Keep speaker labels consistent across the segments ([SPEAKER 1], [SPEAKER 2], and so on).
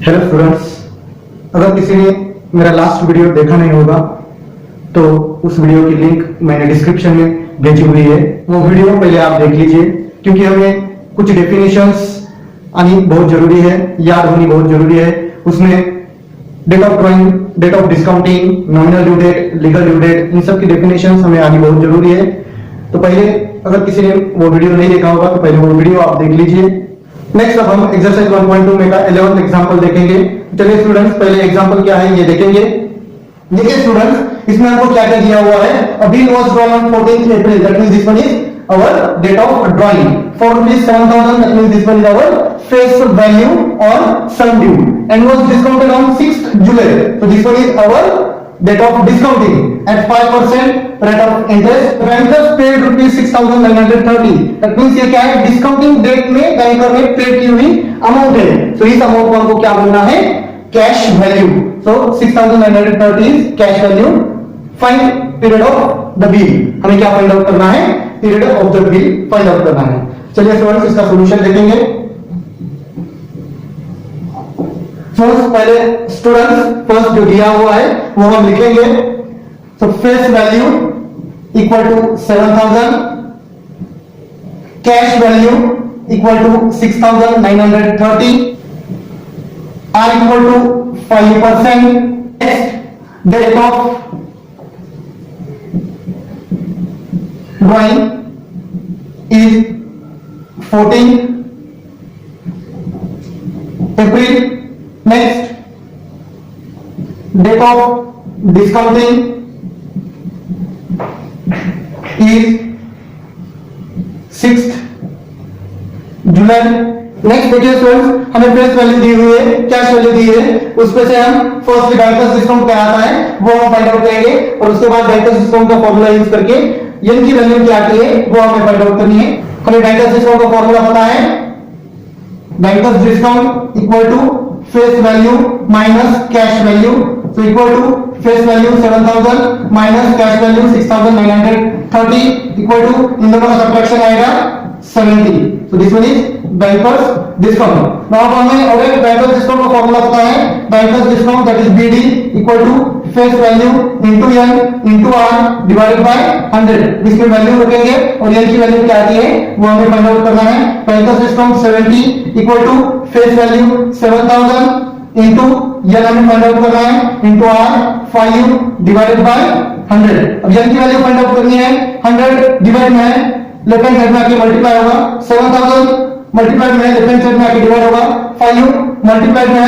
[SPEAKER 1] Hello students, अगर किसी ने मेरा लास्ट वीडियो देखा नहीं होगा तो उस वीडियो की लिंक मैंने डिस्क्रिप्शन में भेजी हुई है। वो वीडियो पहले आप देख लीजिए, क्योंकि हमें कुछ डेफिनेशंस आनी बहुत जरूरी है, याद होनी बहुत जरूरी है। उसमें date of drawing, date of discounting, nominal due date, legal due date, इन सब की डेफिनेशंस हमें आनी बहुत जरूरी है। तो पहले अगर किसी ने वो वीडियो नहीं देखा होगा तो पहले वो वीडियो आप देख लीजिए। नेक्स्ट अब हम एक्सरसाइज 1.2 में का 11th एग्जांपल देखेंगे। चलिए स्टूडेंट्स, पहले एग्जांपल क्या है ये देखेंगे। देखिए स्टूडेंट्स, इसमें हमको क्या क्या दिया हुआ है। अ bill was drawn on 14th April, that means this one is our date of drawing. For ₹7,000, that means this one is our face value or sum due, and was discounted on 6th July. So this one is our date of discounting at 5% rate of interest. Bankers paid ₹6,930. That means ये क्या है, discounting date में banker ने पे की हुई amount है। तो इस अमाउंट को हमको क्या बोलना है, cash value. So 6,930 is cash value. Find period of the bill, हमें क्या फाइंड आउट करना है, period of the bill find out करना है। चलिए स्टूडेंट्स, इसका सॉल्यूशन देखेंगे। पहले स्टूडेंट्स फर्स्ट जो दिया हुआ है वो हम लिखेंगे। तो face value equal to 7,000, cash value equal to 6,930, r equal to 5%, date of drawing is 14 April. Next, date of discounting is 6th July. Next देखिए स्टूडेंट्स, हमें फेस वैल्यू दी हुई है, कैश वैल्यू दी है, उसमें से हम फर्स्ट बैंकर्स डिस्काउंट क्या आता है वो हम फाइंड आउट करेंगे, और उसके बाद बैंकर्स डिस्काउंट का फॉर्मूला यूज करके एन की वैल्यू क्या आती है वो हमें फाइंड आउट करनी है। हमें बैंकर्स डिस्काउंट का फॉर्मूला पता है, banker's discount equal to face value minus cash value. तो equal to face value 7,000 minus cash value 6,930 equal to, इन दोनों का सब्ट्रैक्शन आएगा 70। So this one is bankers discount. Now हमें और एक bankers discount का फॉर्मूला पता है, bankers discount that is BD equal to face value into n into r divided by 100। इसमें वैल्यू रखेंगे और n की वैल्यू क्या आती है वो हमें फाइंड आउट करना है। bankers discount 70 equal to face value 7,000 into n हमें फाइंड आउट करना है into r 5 divided by 100। अब n की वैल्यू फाइंड आउट करनी है, 100 डिवाइड में लेफ्ट हैंड साइड में आके मल्टीप्लाई होगा, 7,000 मल्टीप्लाई में लेफ्ट हैंड साइड में आके डिवाइड होगा, 5 मल्टीप्लाई में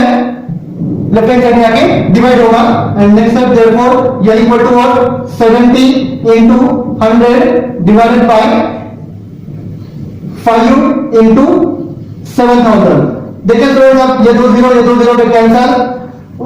[SPEAKER 1] लेफ्ट हैंड साइड में आके डिवाइड होगा। And next step therefore n equal to what, 70 into 100 divided by 5 into 7,000। देखिए स्टूडेंट्स, अब ये दो जीरो के कैंसिल,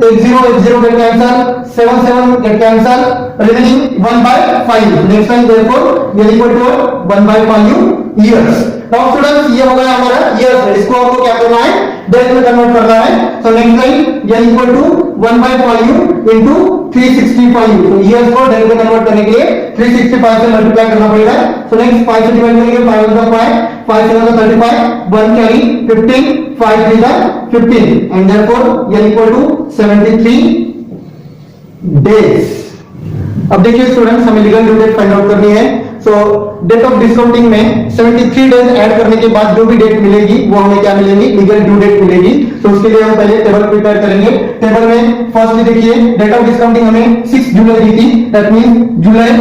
[SPEAKER 1] एक जीरो के कैंसिल, 7 के cancel, remaining 1/5। Next time therefore ये equal to 1/5 years. Now students, ये हो गया हमारा इयर्स, इसको आपको क्या करना है, डेज में कन्वर्ट करना है। सो नेक्स्ट टाइम ये इक्वल टू 1/5 into 365। तो इयर्स को डेज में कन्वर्ट करने के लिए 365 से मल्टीप्लाई करना पड़ेगा। सो नेक्स्ट 5 से डिवाइड करेंगे, 5 × 5, 5 × 35, 1 कैरी 15, 5 × 15, एंड देयरफॉर ये इक्वल टू 73 डेज। अब देखिए स्टूडेंट्स, हमें legal due date find out करनी है। सो डेट ऑफ डिस्काउंटिंग में 73 डेज ऐड करने के बाद जो भी डेट मिलेगी वो हमें क्या मिलेगी, लीगल ड्यू डेट मिलेगी। तो उसके लिए हम पहले टेबल प्रिपेयर करेंगे। टेबल में फर्स्टली देखिए, डेट ऑफ डिस्काउंटिंग हमें 6 जुलाई दी थी, दैट मींस जुलाई,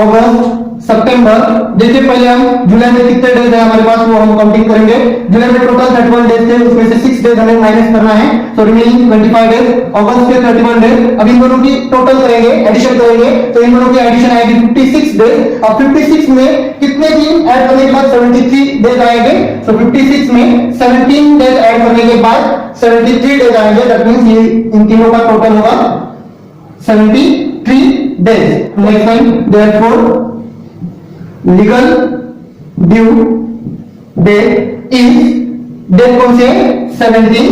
[SPEAKER 1] अगस्त, सितंबर। देखिए पहले हम जुलाई में कितने डेज है हमारे पास वो हम काउंटिंग करेंगे। जुलाई में टोटल 31 डेज थे, उसमें से 6 डेज हमें माइनस करना है, सो रिमेनिंग 25 डेज। अगस्त के 31 डेज, अब इन दोनों की टोटल करेंगे, एडिशन करेंगे, तो इन दोनों की एडिशन आएगी 56 डेज। अब 56 में कितने दिन ऐड करने के बाद 73 डेज आएंगे, सो 56 में 17 डेज ऐड करने के बाद 73 डेज आएंगे, दैट मींस ये इन तीनों का टोटल होगा 73 days. Next time therefore legal due date is, date कौन सी है 17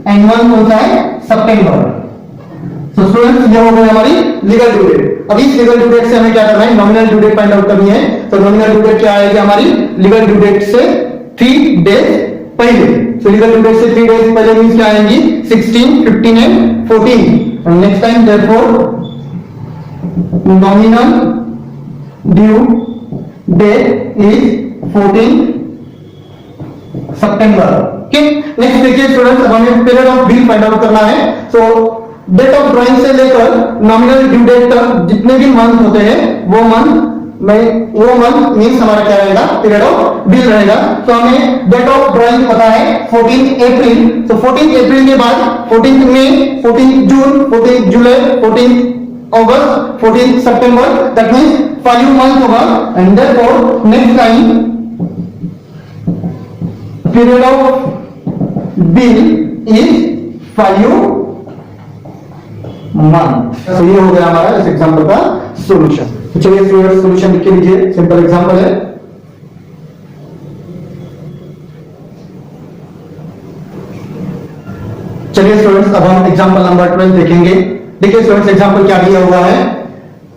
[SPEAKER 1] एंड वन कौन सा है सितंबर। सो स्टूडेंट्स, ये हो गई हमारी लीगल ड्यू डेट। अब इस लीगल ड्यू डेट से हमें क्या करना है, nominal due date find out करनी है। तो नॉमिनल ड्यू डेट क्या आएगी हमारी, लीगल ड्यू डेट से 3 डेज पहले। सो इधर 2 डेज से 3 डेज पहले मींस क्या आएंगी 16, 15 and 14। And next time therefore nominal due date is 14 September. Okay, next देखिए स्टूडेंट्स, अब हमें period of bill find out करना है। सो डेट ऑफ ड्राइंग से लेकर नॉमिनल ड्यू डेट तक जितने भी मंथ होते हैं वो मंथ मींस हमारा क्या रहेगा, पीरियड ऑफ बिल रहेगा। तो हमें डेट ऑफ ड्राइंग पता है 14 अप्रैल। तो 14 अप्रैल के बाद 14 मई, 14 जून, 14 जुलाई, 14 अगस्त, 14 सितंबर, दैट मींस 5 मंथ होगा। And therefore next time period of bill is 5 month. तो ये हो गया हमारा इस एग्जांपल का सॉल्यूशन। चलिए स्टूडेंट्स सॉल्यूशन लिख के लीजिए, सिंपल एग्जांपल है। चलिए स्टूडेंट्स अब हम एग्जांपल नंबर 12 देखेंगे। देखिए स्टूडेंट्स एग्जांपल क्या दिया हुआ है।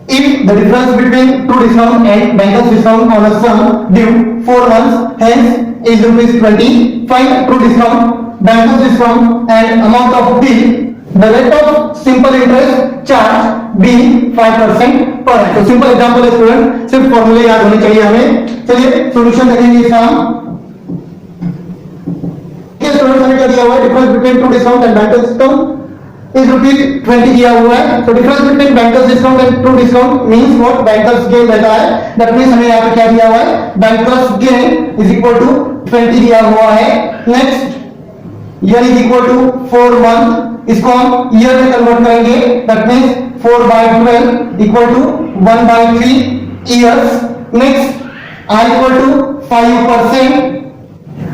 [SPEAKER 1] If the difference between true discount and banker's discount on a sum due 4 months hence is ₹20, find true discount, banker's discount and amount of bill. The rate of simple interest charge being 5% per annum। तो simple example है student, सिर्फ फॉर्मूले याद होने चाहिए हमें। चलिए solution देखेंगे इसका हम। स्टूडेंट्स हमें क्या दिया हुआ है, difference between true discount and bankers discount is ₹20 दिया हुआ है। तो difference between bankers discount and true discount means what, bankers gain रहता है। दैट मींस हमें यहां पे क्या दिया हुआ है, banker's gain is equal to 20 दिया हुआ है। Next year is equal to 4 month, इसको हम ईयर में कन्वर्ट करेंगे। That means 4/12 equal to 1/3 years. Next R equal to 5%।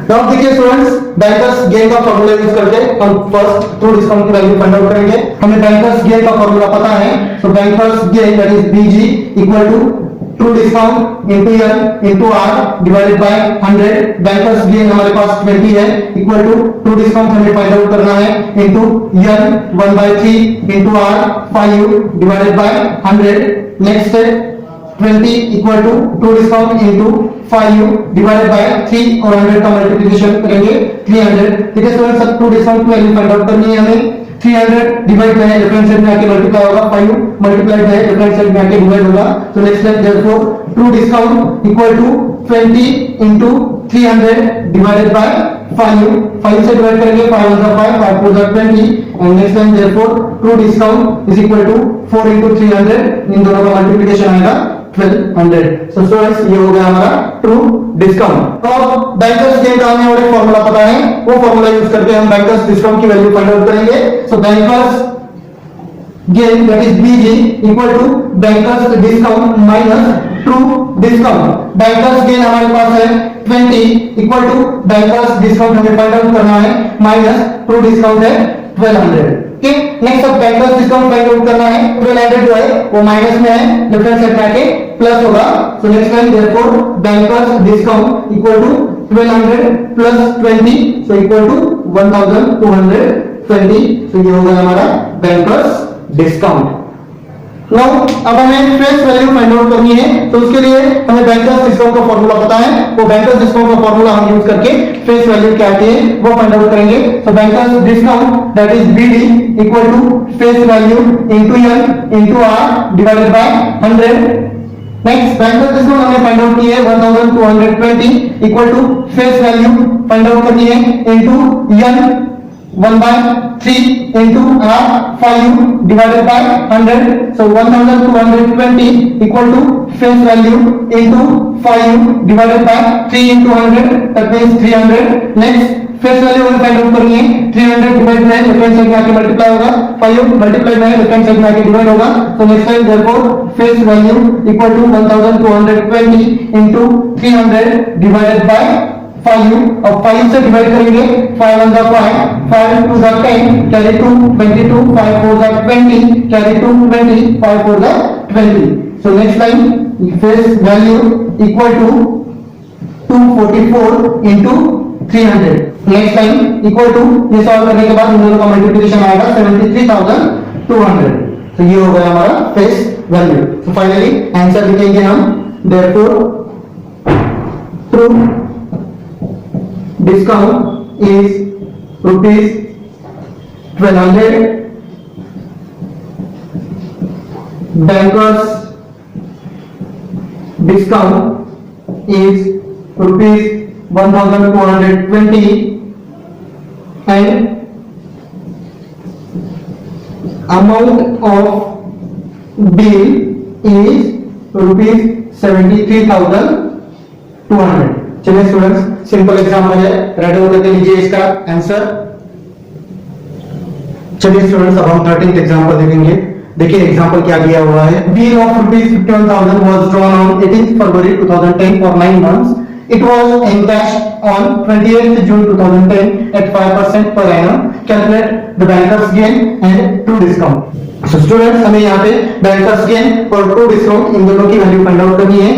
[SPEAKER 1] तो अब देखिए स्टूडेंट्स, बैंकर्स गेन का फॉर्मूला यूज करके हम फर्स्ट ट्रू डिस्काउंट की वैल्यू फाइंड आउट करेंगे। हमें बैंकर्स गेन का फॉर्मूला पता है। So banker's gain that is BG equal to true discount into n into r divided by 100। Banker's gain हमारे पास 20 है इक्वल टू ट्रू डिस्काउंट हमें फाइंड आउट करना है into n 1/3 into r 5 divided by 100। Next है 20 equal to true discount into 5 divided by 3 और 100 का multiplication करेंगे 300। ठीक है स्टूडेंट्स, सब ट्रू डिस्काउंट की वैल्यू फाइंड आउट करनी है हमें। 300 डिवाइड बाय लेफ्ट साइड में आके मल्टीप्लाई होगा, 5 मल्टीप्लाई बाय लेफ्ट साइड में आके डिवाइड होगा। तो next time therefore true discount equal to 20 into 300 divided by 5 से डिवाइड करेंगे, 5 1 5 5 4 20। And next time therefore true discount is equal to 4 into 300, इन दोनों का मल्टीप्लिकेशन आएगा 1200। सो स्टूडेंट्स ये हो गया हमारा ट्रू डिस्काउंट। तो बैंकर्स गेन का हमें और एक फॉर्मूला पता है, वो फॉर्मूला यूज करके हम बैंकर्स डिस्काउंट की वैल्यू फाइंड आउट करेंगे। So banker's gain that is BG equal to banker's discount minus true discount. Banker's gain हमारे पास है 20 इक्वल टू बैंकर्स डिस्काउंट हमें फाइंड आउट करना है माइनस ट्रू डिस्काउंट है 1200। नेक्स्ट अब बैंकर्स डिस्काउंट फाइंड आउट करना है। 1200 जो है वो माइनस में है, लेफ्ट हैंड साइड में आके प्लस होगा। So next time therefore banker's discount equal to 1200 plus 20 so equal to 1220। So ये होगा हमारा बैंकर्स डिस्काउंट। नाउ अब हमें फेस वैल्यू फाइंड आउट करनी है। तो उसके लिए हमें बैंकर्स डिस्काउंट का फॉर्मूला पता है, वो बैंकर्स डिस्काउंट का फॉर्मूला हम यूज करके फेस वैल्यू क्या आती है वो फाइंड आउट करेंगे। तो banker's discount that is BD equal to face value into n into r divided by 100। Next banker's discount हमने फाइंड आउट की है 1220 equal to face value find out करनी है into n 1/3 into r 5 divided by 100. So 1220 equal to face value into 5 divided by 3 into 100, that means 300. Next face value हमें find out करनी है 300 divide by left hand side में आके multiply होगा, 5 multiply by left hand side में आके divide होगा। तो next time therefore face value equal to 1220 into 300 divided by 5 और 5 से डिवाइड करेंगे, 5 1 5 5 2 10 carry 2 22 5 4 20 carry 2 20 5 4 20। So next line face value equal to 244 into 300। Next line equal to ये solve करने के बाद इन दोनों का मल्टीप्लिकेशन आएगा 73200। तो ये हो गया हमारा फेस वैल्यू। तो फाइनली आंसर लिखेंगे हम therefore true discount is ₹1200, bankers discount is ₹1220, and amount of bill is ₹73,200। चलिए स्टूडेंट्स, सिंपल एग्जाम्पल है, रेडी होकर के लीजिए इसका आंसर। चलिए स्टूडेंट्स, अब हम 13th एग्जाम्पल देखेंगे। देखिए एग्जाम्पल क्या दिया हुआ है। Bill of ₹51,000 was drawn on 18th February 2010 for 9 months. It was encashed on 28th June 2010 at 5% per annum. Calculate the bankers gain and true discount. So students, हमें यहाँ पे bankers gain और true discount इन दोनों की value find out करनी है।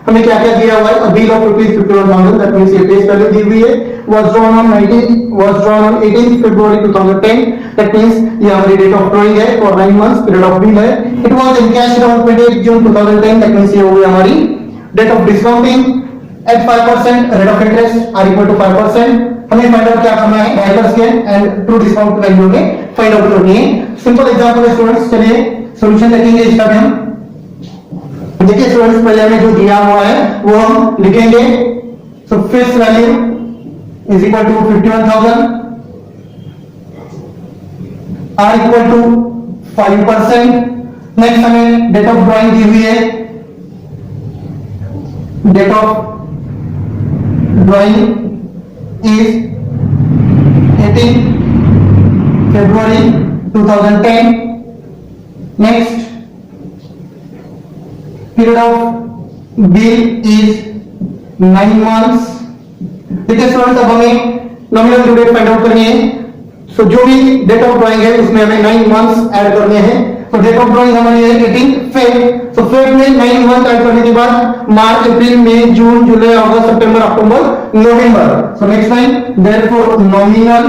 [SPEAKER 1] हमें क्या क्या दिया हुआ है? A bill of ₹51,000, that means ये फेस वैल्यू दी हुई है, was drawn on 18th February 2010, that means ये हमारी डेट ऑफ ड्रॉइंग है for 9 months, period of bill है। It was encashed on 28th June 2010, that means ये हो गई हमारी date of discounting at 5%, rate of interest are equal to 5%। हमें find out क्या करना है? bankers gain and true discount value में फाइंड आउट करनी है। सिंपल एग्जांपल है स्टूडेंट्स, चलिए सॉल्यूशन देखेंगे इसका भी हम। देखिए स्टूडेंट्स, पहले हमें जो दिया हुआ है वो हम लिखेंगे। So face value is equal to 51,000, r equal to 5%। Next हमें डेट ऑफ ड्रॉइंग दी हुई है, date of drawing is 18 February 2010। Next period of bill is 9 months। देखिए स्टूडेंट्स, अब हमें nominal due date find out करनी है। सो जो भी डेट ऑफ ड्रॉइंग है उसमें हमें 9 मंथ्स ऐड करने हैं। तो डेट ऑफ ड्रॉइंग हमारी है 18 फेब। सो फेब में 9 मंथ ऐड करने के बाद मार्च, अप्रैल, मई, जून, जुलाई, अगस्त, सितंबर, अक्टूबर, नवंबर। So next line, therefore nominal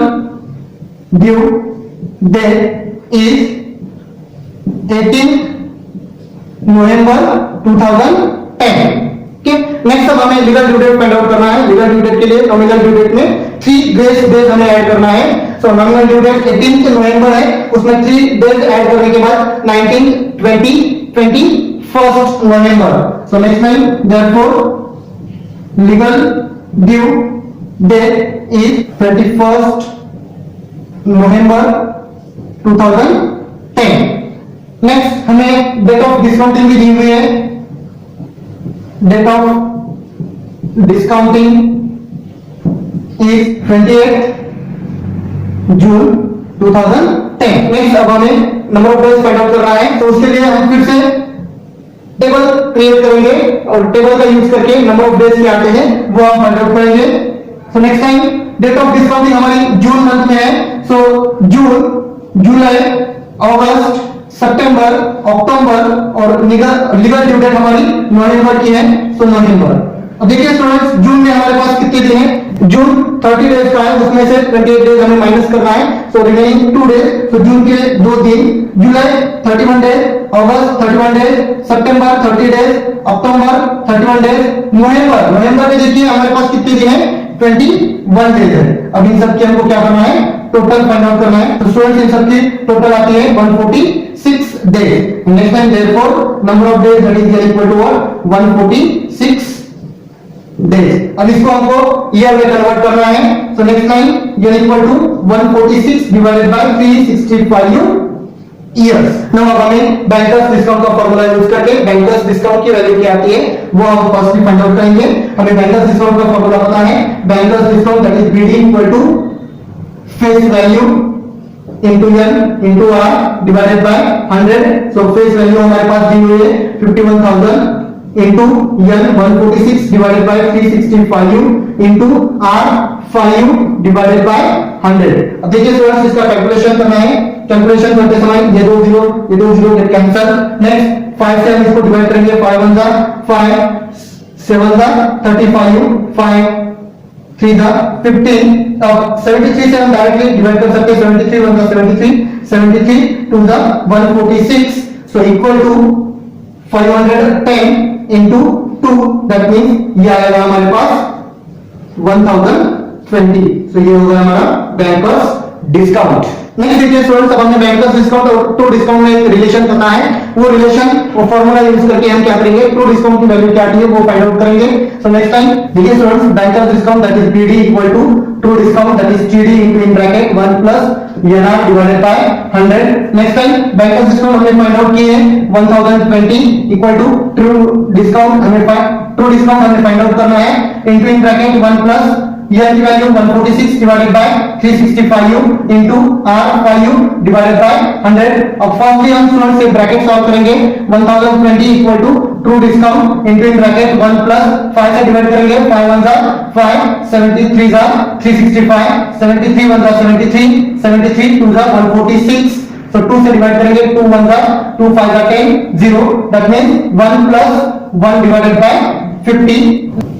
[SPEAKER 1] due date is 18 November 2010। ठीक, नेक्स्ट अब हमें legal due date find out करना है। लीगल ड्यू डेट के लिए नॉमिनल ड्यू डेट में 3 ग्रेस डेज हमें ऐड करना है। सो नॉमिनल ड्यू डेट 18 नवंबर है, उसमें 3 डेज ऐड करने के बाद 19, 20, 21 नवंबर। So next line, therefore legal due date is 31 November 2010। Next हमें डेट ऑफ डिस्काउंटिंग भी दी हुई है। Date of discounting is 28 June 2010। Next अब हमें number of days find out करना है। तो उसके लिए हम फिर से टेबल क्रिएट करेंगे और टेबल का यूज करके नंबर ऑफ डेज क्या आते हैं वो हम फाइंड आउट करेंगे। So next time date of discounting हमारी जून मंथ में है। सो जून, जुलाई, अगस्त, सितंबर, अक्टूबर और लीगल ड्यू डेट हमारी नवंबर की है। सो नवंबर। अब देखिए स्टूडेंट्स, जून में हमारे पास कितने दिन हैं? जून 30 डेज का है, उसमें से 28 डेज हमें माइनस करना है। So remaining 2 days. तो जून के 2 दिन, जुलाई 31 डेज, अगस्त 31 डेज, सितंबर 30 डेज, अक्टूबर 31 डेज, नवंबर में देखिए हमारे पास कितने दिन है? 21 डेज है। अब इन सब की हमको क्या करना है? टोटल फाइंड आउट करना है। तो स्टूडेंट्स, इन सब की टोटल आती है 146 days। Next time, therefore, number of days that is equal to what? 146 days। अब इसको हमको ईयर में कन्वर्ट करना है। So next line, ये equal to 146 divided by 365 years। Now अब हमें बैंकर्स डिस्काउंट का फॉर्मूला यूज करके बैंकर्स डिस्काउंट की वैल्यू क्या आती है वो हम फर्स्ट फाइंड आउट करेंगे। हमें बैंकर्स डिस्काउंट का फॉर्मूला पता है। Banker's discount that is BD equal to face value into n into r divided by 100। so face value हमारे पास दी हुई है 51,000 into n 146 divided by 365 into r 5 divided by 100। अब देखिए स्टूडेंट्स, इसका कैलकुलेशन करना है। कैलकुलेशन करते समय ये दो जीरो गेट कैंसिल। नेक्स्ट 5 से हम इसको डिवाइड करेंगे। 5 1 जा 5, 7 जा 35, 5 3 दा 15। अब 73 से हम डायरेक्टली डिवाइड कर सकते हैं। 73 1 दा 73, 73 2 दा 146। So equal to 510 into 2, that means ये आएगा हमारे पास 1050। 20। तो ये हो गया हमारा बैंकर्स डिस्काउंट। नेक्स्ट देखिए स्टूडेंट्स, अब हमने बैंकर्स डिस्काउंट और टू डिस्काउंट में एक रिलेशन पता है, वो रिलेशन वो फॉर्मूला यूज करके हम क्या करेंगे, टू डिस्काउंट की वैल्यू क्या आती है वो फाइंड आउट करेंगे। सो नेक्स्ट टाइम देखिए students, banker's discount that is BD equal to true discount that is TD into in bracket 1 plus n r divided by 100। Next time banker's discount हमने find out किए 1020 equal to true discount हमें find out करना है into in bracket 1 plus यह की value 146 divided by 365 into r 5 divided by 100। अब firstly हम students से ब्रैकेट सॉल्व करेंगे। 1020 equal to true discount into in bracket 1 plus 5 से डिवाइड करेंगे, 5 1 जा 5, 73 जा 365, 73 1 जा 73, 73 2 जा 146। so 2 से डिवाइड करेंगे, 2 1 जा 2 5 जा 10 0, that means 1 plus 1 divided by 50।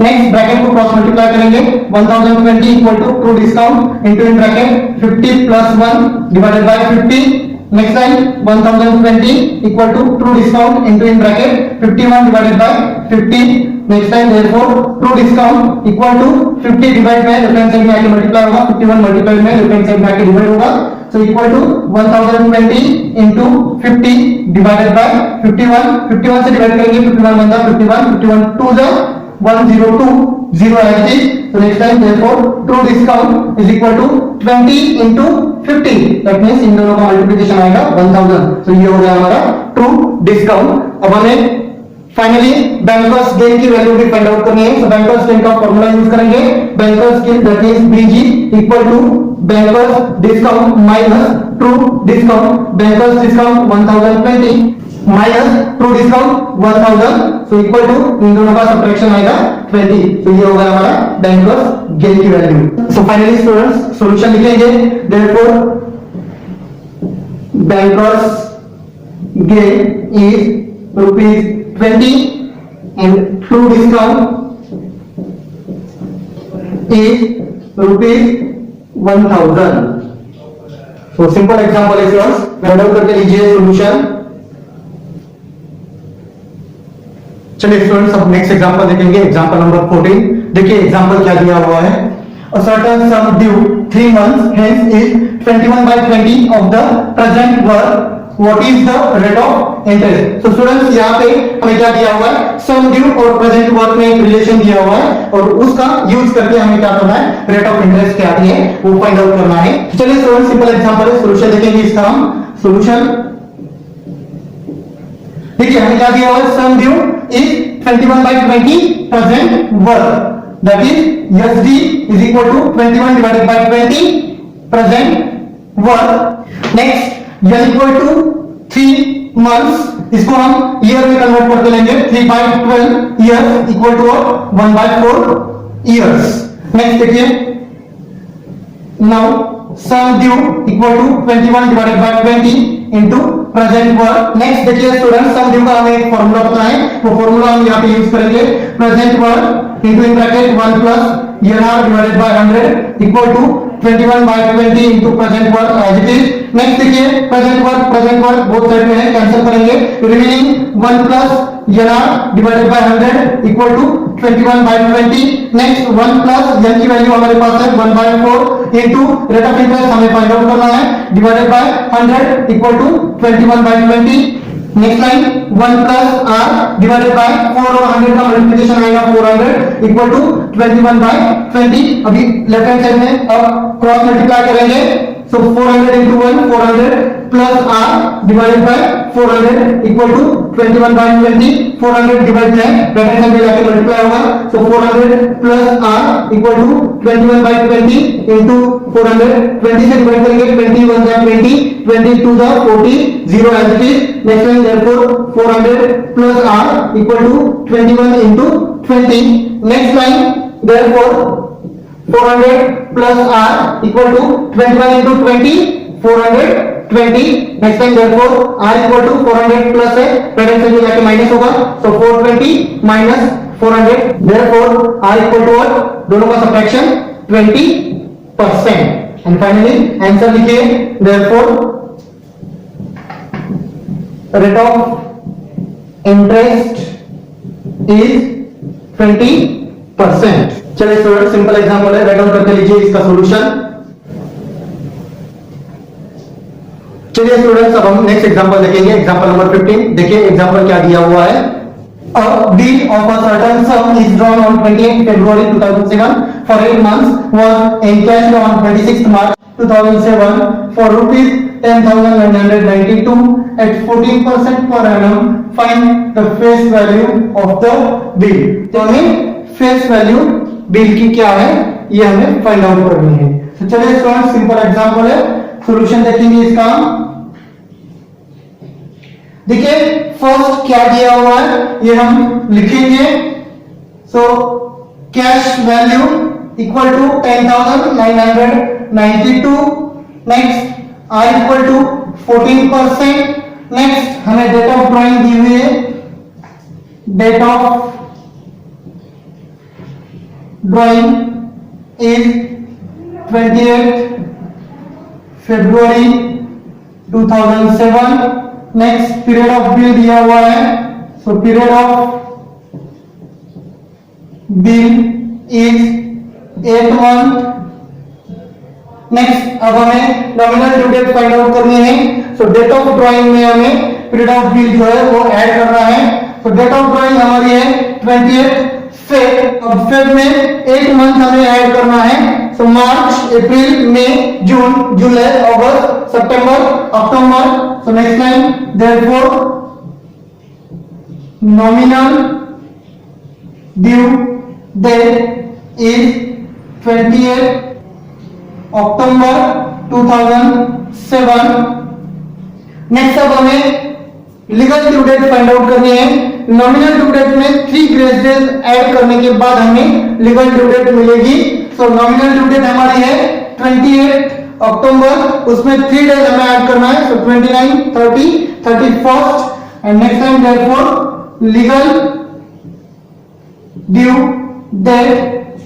[SPEAKER 1] Next bracket को क्रॉस मल्टीप्लाई करेंगे, 1020 equal to true discount into in bracket 50 plus 1 divided by 50। Next time 1020 equal to true discount into in bracket 51 divided by 50। Next time therefore true discount equal to 50 divide by left hand side में आके multiply होगा, 51 multiply में left hand side में आके divide होगा। So equal to 1020 into 50 divided by 51, 51 से divide करेंगे, 51 1 जा 51, 51 2 जा 102 0 as it is. So next time therefore true discount is equal to 20 into 50, that means इन दोनों का मल्टीप्लिकेशन आएगा 1000। so ये हो गया हमारा true discount। अब हमें फाइनली बैंकर्स गेन की वैल्यू भी फाइंड आउट करनी है। so बैंकर्स गेन का फॉर्मूला यूज करेंगे, banker's gain that is BG equal to banker's discount minus true discount. Banker's discount 1020 minus true discount 1000, so equal to इन दोनों का subtraction आएगा 20। तो ये होगा हमारा बैंकर्स गेन की value. So finally students solution लिखेंगे, therefore banker's gain is ₹20 and true discount is ₹1000। So simple example है स्टूडेंट्स, फाइंड आउट करके लीजिए सॉल्यूशन। चलिए स्टूडेंट्स अब नेक्स्ट एग्जांपल देखेंगे, एग्जांपल नंबर 14। देखिए एग्जांपल क्या दिया हुआ है, a certain sum due 3 months hence is 21/20 of the present work, what is the rate of interest। so students यहाँ पे हमें क्या दिया हुआ है, सम ड्यू और प्रेजेंट वर्क में एक रिलेशन दिया हुआ है और उसका यूज करके हमें क्या करना है, रेट ऑफ इंटरेस्ट क्या आती है वो फाइंड आउट करना है। चलिए स्टूडेंट्स सिंपल एग्जांपल है, सॉल्यूशन देखेंगे इसका हम। सॉल्यूशन देखिए हमें क्या दिया हुआ है, सम due is 21/20 present work, that is SD is equal to 21 divided by 20 present work। next L equal to 3 months, इसको हम ईयर में कन्वर्ट करके लेंगे, 3/12 years equal to 1/4 years। next देखिए now sum due equal to 21 divided by 20 into present work। next देखिए students सम due का हमें एक फॉर्मूला पता है, वो फॉर्मूला हम यहाँ पे यूज करेंगे, present worth into in bracket 1 plus n r divided by 100 equal to 21/20 into present worth as it is. Next देखिए प्रेजेंट वर्क बोथ साइड में है, कैंसिल करेंगे, remaining 1 plus n r divided by 100 equal to 21/20। Next 1 plus n की value हमारे पास है 1/4 into rate of interest हमें find out करना है, divided by 100 equal to 21/20। Next line 1 plus r divided by 4 और 100 का मल्टीप्लिकेशन आएगा 400 इक्वल टू 21/20। अभी लेफ्ट हैंड साइड में अब क्रॉस मल्टीप्लाई करेंगे, so 400 into 1 400 plus r divided by 400 equal to 21/20। 400 divide में राइट हैंड साइड में जाके मल्टीप्लाई होगा, so 400 plus r equal to 21/20 into 400। 20 से डिवाइड करेंगे, 20 1 जा 20, 20 2 जा 40 0 as it is. Next line therefore 400 plus r equal to 21 into 20। Next line therefore 400 plus r equal to 21 into 20 420। Next time therefore r equal to 400 plus है, right hand side में जाके minus होगा, so 420 minus 400, therefore r equal to what, दोनों का subtraction 20%। And finally answer लिखिए, therefore rate of interest is 20%। चलिए student simple example है, write down करके लीजिए इसका सॉल्यूशन। चलिए स्टूडेंट्स अब हम नेक्स्ट एग्जांपल देखेंगे, एग्जांपल नंबर 15। देखिए एग्जांपल क्या दिया हुआ है। A bill of a certain sum is drawn on 28 February 2007 for 8 months, was encashed on 26 March 2007 for rupees 10,992 at 14% per annum. Find the face value of the bill. तो हमें face value bill की क्या है ये हमें find out करनी है। तो चलिए स्टूडेंट सिंपल एग्जांपल है, सॉल्यूशन देखेंगे इसका। देखिए फर्स्ट क्या दिया हुआ है ये हम लिखेंगे। So cash value equal to 10,992। Next R equal to 14%। Next हमें डेट ऑफ ड्रॉइंग दी हुई है, date of drawing is 28 February 2007। Next period of bill दिया हुआ है, so period of bill is 8 month. Next अब हमें nominal due date find out करनी है। सो डेट ऑफ ड्रॉइंग में हमें पीरियड ऑफ बिल जो है वो ऐड करना है। सो डेट ऑफ ड्रॉइंग हमारी है 28 फेब। अब फेब में 8 मंथ हमें ऐड करना है। सो मार्च, अप्रैल, मई, जून, जुलाई, अगस्त, सितंबर, अक्टूबर। So next line, therefore nominal due date is 28 October 2007। Next अब हमें legal due date find out करनी है। नॉमिनल ड्यू डेट में 3 ग्रेस डेज ऐड करने के बाद हमें लीगल ड्यू डेट मिलेगी। सो नॉमिनल ड्यू डेट हमारी है 28 अक्टूबर, उसमें 3 डेज हमें ऐड करना है। So 29, 30, 31 and next time therefore legal due date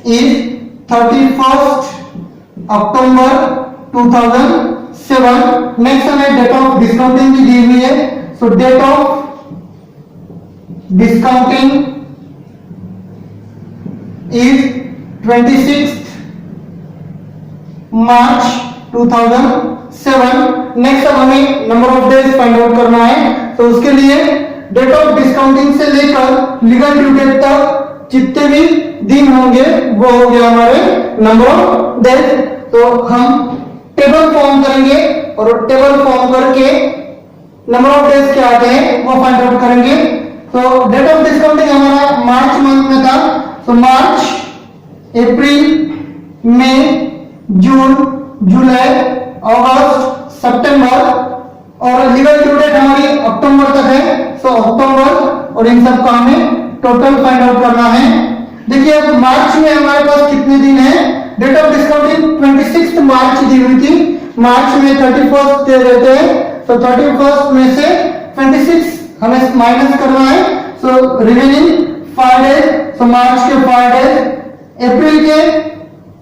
[SPEAKER 1] is 31 October 2007। Next हमें डेट ऑफ डिस्काउंटिंग भी दी हुई है। So date of discounting is 26 March 2007। Next अब हमें number of days find out करना है। तो उसके लिए डेट ऑफ डिस्काउंटिंग से लेकर लीगल ड्यू डेट तक जितने भी दिन होंगे वो हो गया हमारे नंबर ऑफ डेज। तो हम टेबल फॉर्म करेंगे और टेबल फॉर्म करके नंबर ऑफ डेज क्या आते हैं वो फाइंड आउट करेंगे। तो डेट ऑफ डिस्काउंटिंग हमारा मार्च मंथ में था। तो मार्च, अप्रैल, मई, जून, जुलाई, अगस्त, सितंबर और लीगल ड्यू डेट हमारी अक्टूबर तक है। सो अक्टूबर और इन सब का हमें टोटल फाइंड आउट करना है। देखिए अब मार्च में हमारे पास कितने दिन है। डेट ऑफ डिस्काउंटिंग 26 मार्च दी हुई थी, मार्च में 31 दे देते हैं। तो 31 में से 26 हमें माइनस करना है। So remaining 5 days. सो मार्च के 5 डेज, अप्रैल के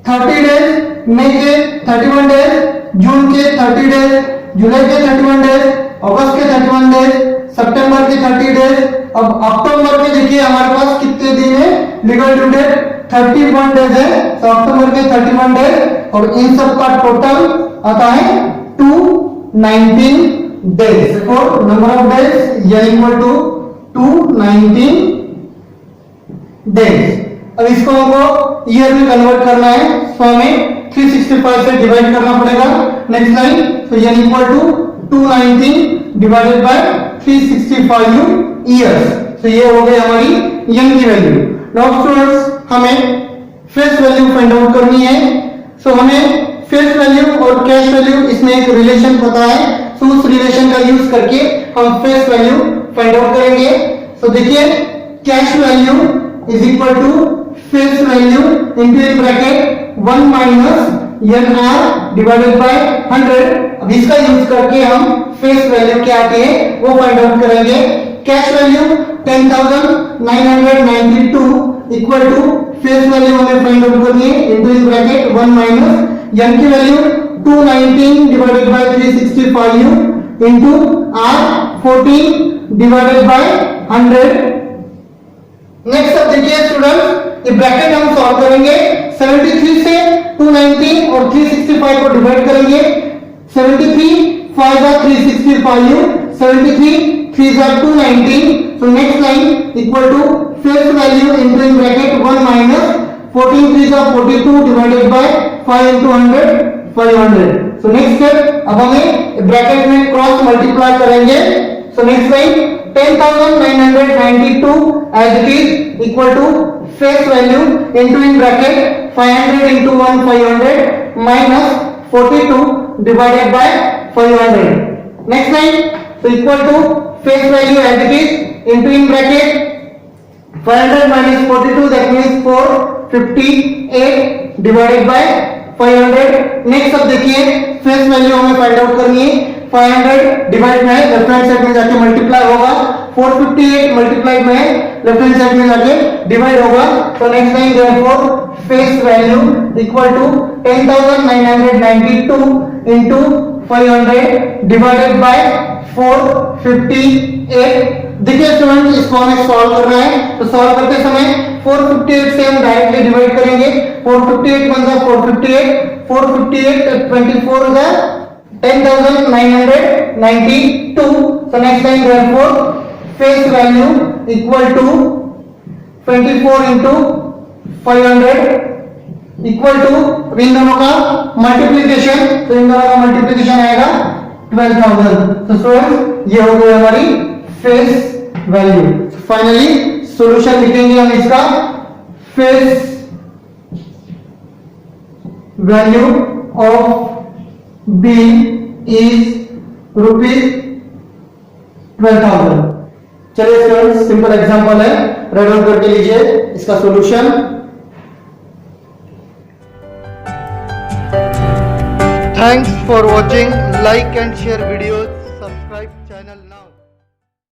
[SPEAKER 1] 30 डेज, मई के 31 डेज, जून के 30 डेज, जुलाई के 31 डेज, अगस्त के 31 डेज, सितंबर के 30 डेज। अब अक्टूबर में देखिए हमारे पास कितने दिन है, लीगल ड्यू डेट 31 डेज है। तो अक्टूबर के 31 डेज और इन सब का टोटल आता है 219 डेज। और नंबर ऑफ डेज ये इक्वल टू 219 डेज। अब इसको हमको ईयर में कन्वर्ट करना है। सो हमें 365 से डिवाइड करना पड़ेगा। नेक्स्ट लाइन, तो n equal to 219 divided by 365 years. तो ये हो गई हमारी n की वैल्यू। नाउ स्टूडेंट्स हमें फेस वैल्यू फाइंड आउट करनी है। सो हमें फेस वैल्यू और कैश वैल्यू इसमें एक रिलेशन पता है। सो उस रिलेशन का यूज करके हम फेस वैल्यू फाइंड आउट करेंगे। सो देखिए cash value is equal to face value into bracket 1 minus NR divided by 100। अब इसका यूज करके हम फेस वैल्यू क्या आती है वो फाइंड आउट करेंगे। Cash value 10,992 equal to face value हमें फाइंड आउट करनी है इनटू ब्रैकेट 1 माइनस n की value 219 divided by 365 into R 14 divided by 100। Next अब देखिए स्टूडेंट ये ब्रैकेट हम सॉल्व करेंगे। 73 से 219 और 365 को डिवाइड करेंगे। 73 5 are 365, 73 3 are 219. So next line equal to face value into in bracket 1 minus 14 3 are 42 divided by 5 into 100 500. So next step अब हमें ब्रैकेट में क्रॉस मल्टीप्लाई करेंगे। So next line 10,992 as it is equal to face value into in bracket 500 into 1 500 minus 42 divided by 500. Next line so equal to face value as it is into in bracket 500 minus 42 that means 458 divided by 500. Next अब देखिए face value हमें find out करनी है। 500 divide में left hand side में जाके multiply होगा। 458 multiply में लेफ्ट हैंड साइड में जाके डिवाइड होगा। तो next line therefore face value equal to 10,992 into 500 divided by 458। देखिए स्टूडेंट इसको हमें सॉल्व करना है। तो सॉल्व करते समय 458 से हम डायरेक्टली डिवाइड करेंगे। 458 1 जा 458 458 24 जा 10,992. So next line therefore face value equal to 24 into 500 equal to इन दोनों का मल्टीप्लिकेशन। तो इन दोनों का मल्टीप्लिकेशन आएगा 12,000। तो स्टूडेंट ये हो गई हमारी फेस वैल्यू। फाइनली सॉल्यूशन लिखेंगे हम इसका। Face value of B is ₹12,000। चलिए स्टूडेंट्स सिंपल एग्जांपल है, राइट डाउन करके लीजिए इसका solution. Thanks for watching, like and share videos, subscribe channel.